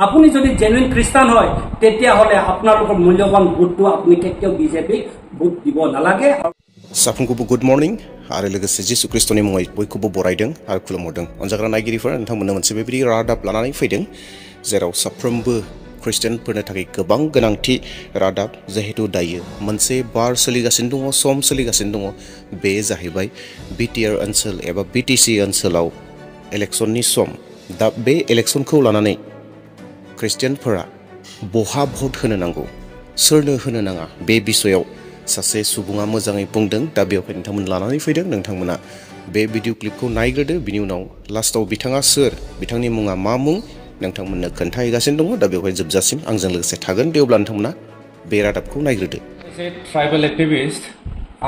আপুনি যদি জেনুইন খ্ৰীষ্টান হয় তেতিয়াহ'লে আপোনালোকৰ মূল্যৱান ভোটটো আপুনি কেতিয়াও বিজেপিক ভোট দিব নালাগে। साफ्रोमखौबो गुड मर्निं आरो लोगोसे जिसु ख्रिस्टनि मुङै बयखौबो बरायदों आरो खुलुमहरदों। अनजाग्रा नायगिरिफोर नोंथांमोननो मोनसे बेबायदि रादाब लानानै फैदों जेराव साफ्रोमबो ख्रिस्टियानफोरनो थाखाय गोबां गोनांथि रादाब जिहेतु दायो मोनसे बार सोलिगासिनो दङ, सम सोलिगासिनो दङ। बे जाहैबाय बिटिआर ओनसोल एबा बिटिसि ओनसोलाव इलेक्शननि सम। दा बे इलेक्शनखौ लानानै ख्रिस्टियानफोरा बहा भट होनो नांगौ, सोरनो होनो नाङा, बे बिषयाव सासे सुबुङा मोजाङै बुंदों। दा बेवहाय नोंथांमोन लानानै फैदों। नोंथांमोना बे भिडिअ क्लिपखौ नायग्रोदो, बिनि उनाव लास्टआव बिथाङा सोर, बिथांनि मुङा मा मुं नोंथांमोननो खोन्थाहैगासिनो दङ। दा बेवहाय जोबजासिम आंजों लोगोसे थागोन। दे अब्ला नोंथांमोना बे रादाबखौ नायग्रोदो। ট্ৰাইবেল এক্টিভিষ্ট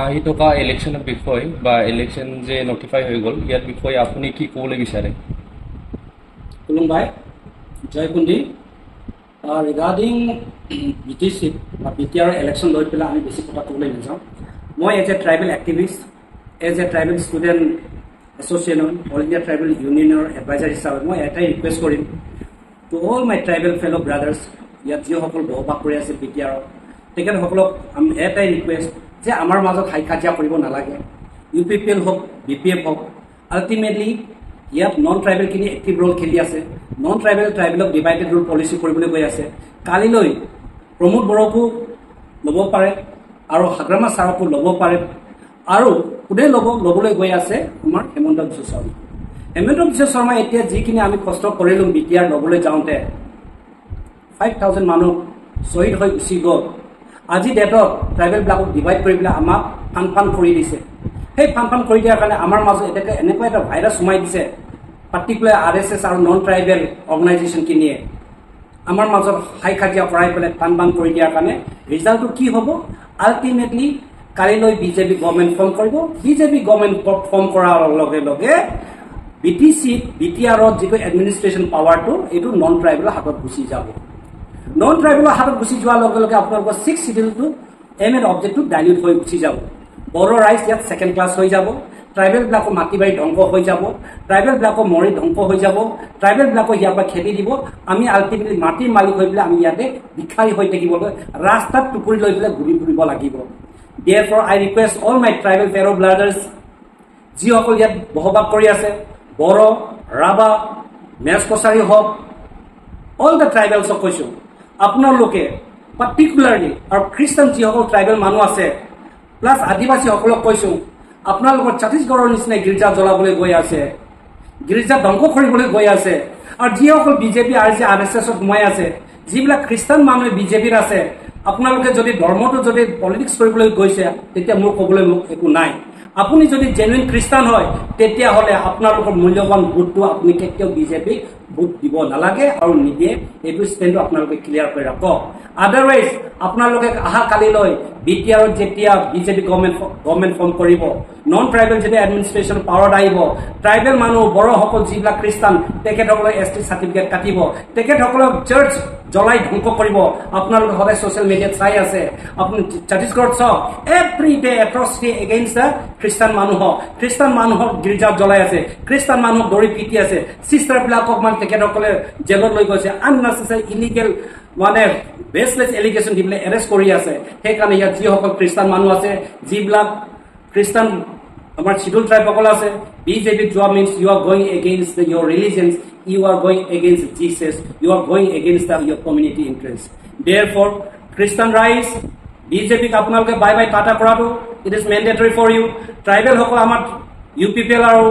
আহি থকা ইলেকশ্যনৰ বিষয় বা ইলেকশ্যন যে নটিফাই হৈ গ'ল ইয়াৰ বিষয়ে আপুনি কি ক'বলৈ বিচাৰে? খুলুমবাই, জয় কুন্দি। ৰিগাৰ্ডিং বিটিচি বা বিটিআৰ ইলেকশ্যন লৈ পেলাই আমি বেছি কথা ক'বলৈ নাযাওঁ। মই as a tribal activist, as a tribal student association, all India tribal ইউনিয়নৰ এডভাইজাৰ হিচাপে মই এটাই ৰিকুৱেষ্ট কৰিম to all my tribal fellow' brothers, ইয়াত যিসকল বসবাস কৰি আছে বিটিআৰত, তেখেতসকলক এটাই ৰিকুৱেষ্ট যে আমাৰ মাজত হাই কাজিয়া কৰিব নালাগে। UPPL হওক, BPF হওক, আল্টিমেটলি ইয়াত নন ট্ৰাইবেলখিনি এক্টিভ ৰোল খেলি আছে। নন ট্ৰাইবেলক ডিভাইডেড ৰোল পলিচি কৰিবলৈ গৈ আছে। কালিলৈ প্ৰমোদ বড়োকো ল'ব পাৰে আৰু হাগ্ৰামা ছাৰকো ল'ব পাৰে আৰু কোনে ল'বলৈ গৈ আছে আমাৰ হেমন্ত বিশ্ব শৰ্মা। হেমন্ত বিশ্ব শৰ্মা এতিয়া যিখিনি আমি কষ্ট কৰিলোঁ বিটিআৰ ল'বলৈ যাওঁতে 5,000 মানুহ শ্বহীদ হৈ গুচি গ'ল। আজি ডেটত ট্ৰাইবেলবিলাকক ডিভাইড কৰি পেলাই আমাক ফান কৰি দিছে। সেই ফান কৰি দিয়াৰ কাৰণে আমাৰ মাজত এতিয়া এনেকুৱা এটা ভাইৰাছ সোমাই দিছে, পাৰ্টিকুলাৰ RSS আৰু নন ট্ৰাইবেল অৰ্গেনাইজেশ্যনখিনিয়ে আমাৰ মাজত হাই কাজিয়া কৰাই পেলাই ফান কৰি দিয়াৰ কাৰণে ৰিজাল্টটো কি হ'ব? আল্টিমেটলি কালিলৈ বিজেপি গভৰ্ণমেণ্ট ফৰ্ম কৰিব। বিজেপি গভৰ্ণমেণ্ট ফৰ্ম কৰাৰ লগে লগে বিটিআৰত যিটো এডমিনিষ্ট্ৰেশ্যন পাৱাৰটো এইটো নন ট্ৰাইবেলৰ হাতত গুচি যাব। নন ট্ৰাইবেলৰ হাতত গুচি যোৱাৰ লগে লগে আপোনালোকৰ 6th শিডিউলটো এম অবজেক্টটো ডাইলিউট হৈ গুচি যাব। বড়ো ৰাইজ ইয়াত ছেকেণ্ড ক্লাছ হৈ যাব। ট্ৰাইবেলবিলাকৰ মাটি বাৰী ধ্বংস হৈ যাব। ট্ৰাইবেলবিলাকৰ মৰি ধ্বংস হৈ যাব। ট্ৰাইবেলবিলাকক ইয়াৰ পৰা খেদি দিব। আমি আল্টিমেটলি মাটিৰ মালিক হৈ পেলাই আমি ইয়াতে ভিক্ষাৰী হৈ থাকিবলৈ ৰাস্তাত টুকুৰি লৈ পেলাই ঘূৰি ফুৰিব লাগিব। Therefore, I request all my tribal fellow brothers, যিসকল ইয়াত বসবাস কৰি আছে, বড়ো, ৰাভা, মেচ কছাৰী হওক, অল দ্য ট্ৰাইবেলছক কৈছোঁ, আপোনালোকে পাৰ্টিকুলাৰলি আৰু খ্ৰীষ্টান যিসকল ট্ৰাইবেল মানুহ আছে প্লাছ আদিবাসীসকলক কৈছোঁ, আপোনালোকৰ ছত্তীশগড়ৰ নিচিনাই গীৰ্জা জ্বলাবলৈ গৈ আছে, গীৰ্জা ধ্বংস কৰিবলৈ গৈ আছে। আৰু যিসকল বিজেপি RSSত সোমাই আছে, যিবিলাক খ্ৰীষ্টান মানুহে বিজেপিত আছে, আপোনালোকে যদি ধৰ্মটো যদি পলিটিক্স কৰিবলৈ গৈছে তেতিয়া মোৰ ক'বলৈ একো নাই। আপুনি যদি জেনুইন খ্ৰীষ্টান হয় তেতিয়াহ'লে আপোনালোকৰ মূল্যৱান ভোটটো আপুনি কেতিয়াও বিজেপিক ভোট দিব নালাগে আৰু নিদিয়ে। এইটো ষ্টেণ্ডটো আপোনালোকে ক্লিয়াৰ কৰি ৰাখক। আদাৰৱাইজ আপোনালোকে অহা কালিলৈ বিটিআৰত যেতিয়া বিজেপি গভৰ্ণমেণ্ট ফৰ্ম কৰিব, নন ট্ৰাইবেল যেতিয়া এডমিনিষ্ট্ৰেশ্যন পাৱাৰত আহিব, ট্ৰাইবেল মানুহ বড়োসকল যিবিলাক খ্ৰীষ্টান তেখেতসকলক ST চাৰ্টিফিকেট কাটিব, তেখেতসকলক চাৰ্চ জ্বলাই ধ্বংস কৰিব। আপোনালোকে সদায় ছ'চিয়েল মিডিয়াত চাই আছে। আপুনি ছত্তীশগড়ত চাওক, এভৰি ডে এট্ৰচিটি এগেইনষ্ট দ্য খ্ৰীষ্টান মানুহক গীৰ্জাত জ্বলাই আছে, খ্ৰীষ্টান মানুহক দৌৰি পিটি আছে, চিষ্টাৰবিলাকক মানে তেখেতসকলে জেলত লৈ গৈছে, আননেচেচাৰী ইলিগেল মানে বেছলেছ এলিগেশ্যন দি পেলাই এৰেষ্ট কৰি আছে। সেইকাৰণে ইয়াত যিসকল খ্ৰীষ্টান মানুহ আছে, যিবিলাক খ্ৰীষ্টান আমাৰ শিডিউল ট্ৰাইবসকল আছে, বিজেপিত যোৱা means you are going against your religions, you are going against Jesus, you are going against your community interest. Therefore, Christian rights, BJP আপোনালোকে বাই টাটা কৰাটো it is mandatory for you. Tribal সকল আমাৰ UPPL আৰু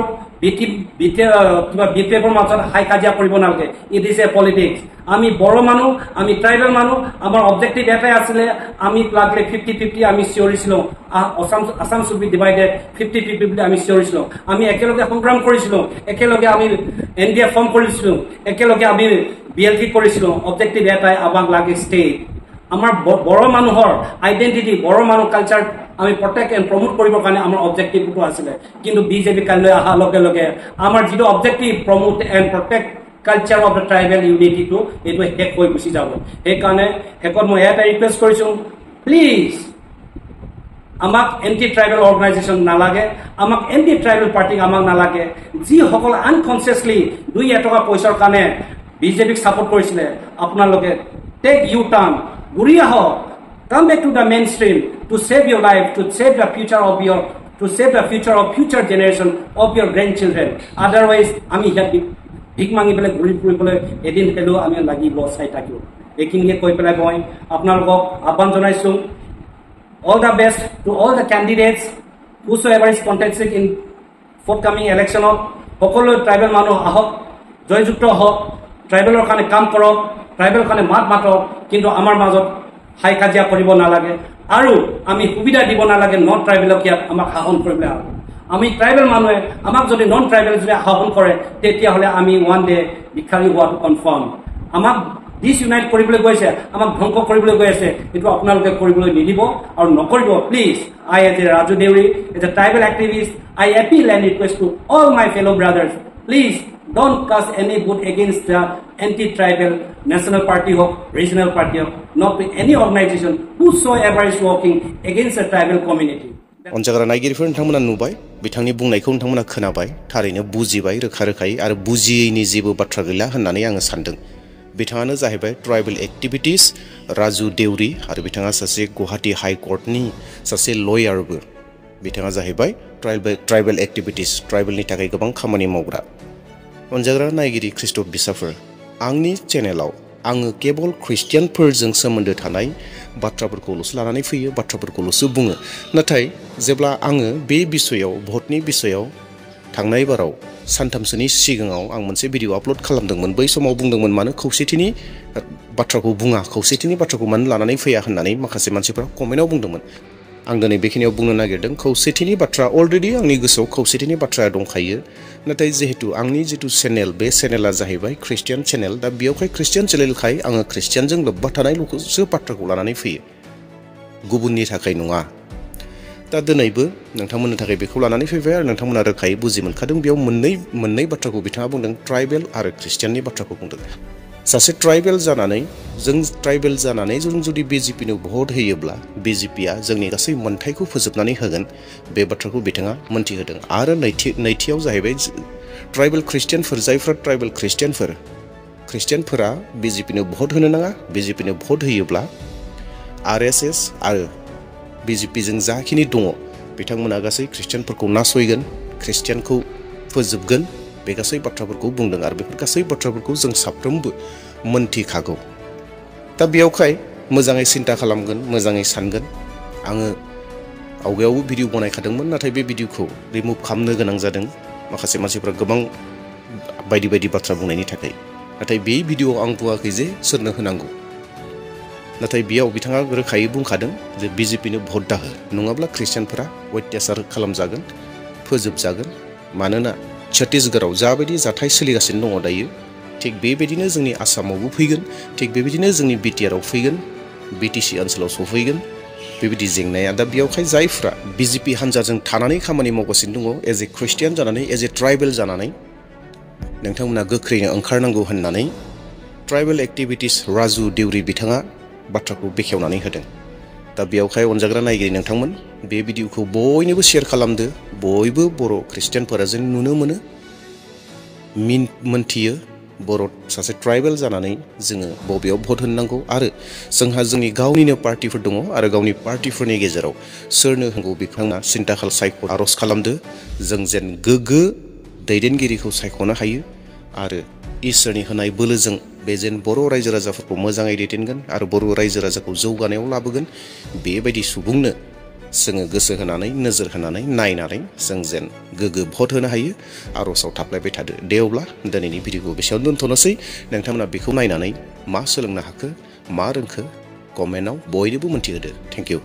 BPFৰ মাজত হাই কাজিয়া কৰিব নালাগে। It is a politics. আমি বড়ো মানুহ, আমি ট্ৰাইবেল মানুহ, আমাৰ অবজেক্টিভ এটাই আছিলে, আমি লাগিলে 50-50 আমি চিঞৰিছিলোঁ, আছাম শুড বি ডিভাইডেড 50-50 বুলি আমি চিঞৰিছিলোঁ। আমি একেলগে সংগ্ৰাম কৰিছিলোঁ, একেলগে আমি NDA ফৰ্ম কৰিছিলোঁ, একেলগে আমি BLT কৰিছিলোঁ। অবজেক্টিভ এটাই, আমাক লাগে ষ্টেট। আমাৰ বড়ো মানুহৰ আইডেণ্টিটি, বড়ো মানুহ কালচাৰ আমি প্ৰটেক্ট এণ্ড প্ৰমোট কৰিবৰ কাৰণে আমাৰ অবজেক্টিভটো আছিলে। কিন্তু বিজেপি কালিলৈ অহাৰ লগে লগে আমাৰ যিটো objective promote and protect culture of the tribal ইউনিটিটো এইটো শেষ হৈ গুচি যাব। সেইকাৰণে শেষত মই এটা ৰিকুৱেষ্ট কৰিছোঁ, প্লিজ আমাক এণ্টি ট্ৰাইবেল অৰ্গেনাইজেশ্যন নালাগে, আমাক এণ্টি ট্ৰাইবেল পাৰ্টি আমাক নালাগে। যিসকল আনকনচিয়াছলি 2 টকা পইচাৰ কাৰণে বিজেপিক সাপোৰ্ট কৰিছিলে আপোনালোকে টেক ইউ টাৰ্ন ঘূৰি আহক come back to the main stream to save your life to save the future of your to save the future of future generation of your grand children otherwise আমি ইয়াত ভিক মাঙি পেলাই ঘূৰি ফুৰিবলৈ এদিন হ'লেও আমি লাগিব চাই থাকিব এইখিনিকে কৈ পেলাই মই আপোনালোকক আহ্বান জনাইছোঁ all the best to all the candidates whosoever is contesting in forthcoming election সকলো ট্ৰাইবেল মানুহ আহক জয়যুক্ত হওক ট্ৰাইবেলৰ কাৰণে কাম কৰক ট্ৰাইবেলৰ কাৰণে মাত মাতক কিন্তু আমাৰ মাজত হাই কাজিয়া কৰিব নালাগে আৰু আমি সুবিধা দিব নালাগে নন ট্ৰাইবেলক ইয়াত আমাক শাসন কৰিবলৈ আমি ট্ৰাইবেল মানুহে আমাক যদি নন ট্ৰাইবেল যদি শাসন কৰে তেতিয়াহ'লে আমি ওৱান ডে ভিক্ষাৰী হোৱাটো কনফাৰ্ম আমাক ডিসইউনাইট কৰিবলৈ গৈছে আমাক ধ্বংস কৰিবলৈ গৈ আছে এটো আপোনালোকে কৰিবলৈ নিদিব আৰু নকৰিব please I as a Raju Deori as a tribal activist I appeal and request to all my fellow brothers please don't cast any vote against the anti-tribal national party or regional party or not any organization whosoever is working against the tribal community अनजाग्रा नायगिरिफोर नोंथांमोना नुबाय बिथांनि बुंनायखौ नोंथांमोना खोनाबाय थारैनो बुजिबाय रोखा रोखायै आरो बुजियैनि जेबो बाथ्रा गैला होननानै आङो सानदों बिथाङानो जाहैबाय ट्राइबल एक्टिविटीज राजु देउरी आरो बिथाङा सासे गुवाहाटी हाई कोर्टनि सासे लयारबो बिथाङा जाहैबाय ट्राइबल एक्टिविटीज ट्राइबलनि थाखाय गोबां खामानि मावग्रा अनजाग्रा नायगिरि ख्रीष्ट बिसाफोर आंनि चेनेलाव आङो केवल ख्रिस्टियानफोरजों सोमोन्दो थानाय बाथ्राफोरखौल'सो लानानै फैयो बाथ्राफोरखौल'सो बुङो नाथाय जेब्ला आङो बे बिषयाव भटनि बिषयाव थांनाय बाराव सानथामसोनि सिगाङाव आं मोनसे भिडिअ आपलोड खालामदोंमोन बै समाव बुंदोंमोन मानो खौसेथिनि बाथ्राखौ बुङा खौसेथिनि बाथ्राखौ मानो लानानै फैया होननानै माखासे मानसिफोरा कमेन्टआव बुंदोंमोन आं दिनै बेखिनियाव बुंनो नागिरदों खौसेथिनि बाथ्रा अलरेडि आंनि गोसोआव खौसेथिनि बाथ्राया दंखायो नाथाय जेहेतु आंनि जितु चेनेल बे चेनेला जाहैबाय ख्रिस्टियान चेनेल दा बेयावहाय ख्रिस्टियान चेनेलखाय आङो ख्रिस्टियानजों लोब्बा थानायल'सो बाथ्राखौ लानानै फैयो गुबुननि थाखाय नङा दा दिनैबो नोंथांमोननि थाखाय बेखौ लानानै फैबाय आरो नोंथांमोना रोखायै बुजि मोनखादों बेयाव मोननै बाथ्राखौ बिथाङा बुंदों ट्राइबेल आरो ख्रिस्टियाननि बाथ्राखौ बुंदों सासे ट्राइबेल जानानै जों जुदि बिजेपिनो भट होयोब्ला बिजेपिया जोंनि गासै मोनथायखौ फोजोबनानै होगोन बे बाथ्राखौ बिथाङा मोनथिहोदों आरो नैथियाव जाहैबाय ट्राइबेल ख्रिस्टियानफोर जायफ्रा ट्राइबेल ख्रिस्टियानफोरा बिजेपिनो भट होनो नाङा बिजेपिनो भट होयोब्ला आरएसएस आरो बिजेपिजों जाखिनि दङ बिथांमोना गासै ख्रिस्टियानफोरखौ नासयगोन ख्रिस्टियानखौ फोजोबगोन बे गासै बाथ्राफोरखौ बुंदों आरो बेफोर गासै बाथ्राफोरखौ जों साफ्रोमबो मोनथिखागौ दा बेयावहाय मोजाङै सिन्ता खालामगोन मोजाङै सानगोन आङो आवगायावबो भिडिअ बनायखादोंमोन नाथाय बे भिडिअखौ रिमुभ खालामनो गोनां जादों माखासे मानसिफ्रा गोबां बायदि बाथ्रा बुंनायनि थाखाय नाथाय बे भिडिअआव आं बुङाखै जे सोरनो होनांगौ नाथाय बेयाव बिथाङा रोखायै बुंखादों जे बिजेपिनो भट दाहो नङाब्ला ख्रिस्टियानफोरा अत्याचार खालामजागोन फोजोबजागोन मानोना छत्तीसगढ़आव जाबायदि जाथाय सोलिगासिनो दङ दायो थिग बेबायदिनो जोंनि आसामावबो फैगोन थिग बेबायदिनो जोंनि बिटिआरआव फैगोन बिटिसि ओनसोलाव सफैगोन बेबायदि जेंनाया दा बेयावहाय जायफ्रा बिजेपि हान्जाजों थानानै खामानि मावगासिनो दङ एज ए ख्रिस्टियान जानानै एज ए ट्राइबेल जानानै नोंथांमोना गोख्रैनो ओंखारनांगौ होननानै ट्राइबेल एक्टिविटीज राजु देउरी बिथाङा बाथ्राखौ बेखेवनानै होदों दा बेयावहाय अनजाग्रा नायगिरि नोंथांमोन बे भिडिअखौ बयनोबो शेयार खालामदो बयबो बर' ख्रिस्टियानफोरा जों नुनो मोनो मोनथियो बर' सासे ट्राइबेल जानानै जोङो बबेयाव भट होनांगौ आरो जोंहा जोंनि गावनिनो पार्टिफोर दङ आरो गावनि पार्टिफोरनि गेजेराव सोरनो होनांगौ बेखौ सिन्ता आर'ज खालामदो जों जेन गोग्गो दैदेनगिरिखौ सायख'नो हायो आरो इसोरनि होनाय बोलोजों बे जेन बर' रायजो राजाफोरखौ मोजाङै दैदेनगोन आरो बर' रायजो राजाखौ जौगानायाव लाबोगोन बेबायदि सुबुंनो जोङो गोसो होनानै नोजोर होनानै नायनानै जों जेन गोग्गो भट होनो हायो आर'जआव थाफ्लायबाय थादो दे अब्ला दिनैनि भिडिअखौ बेसेयावनो दोनथ'नोसै नोंथांमोना बेखौ नायनानै मा सोलोंनो हाखो मा रोंखो कमेन्टआव बयनोबो मोनथिहोदो थेंक इउ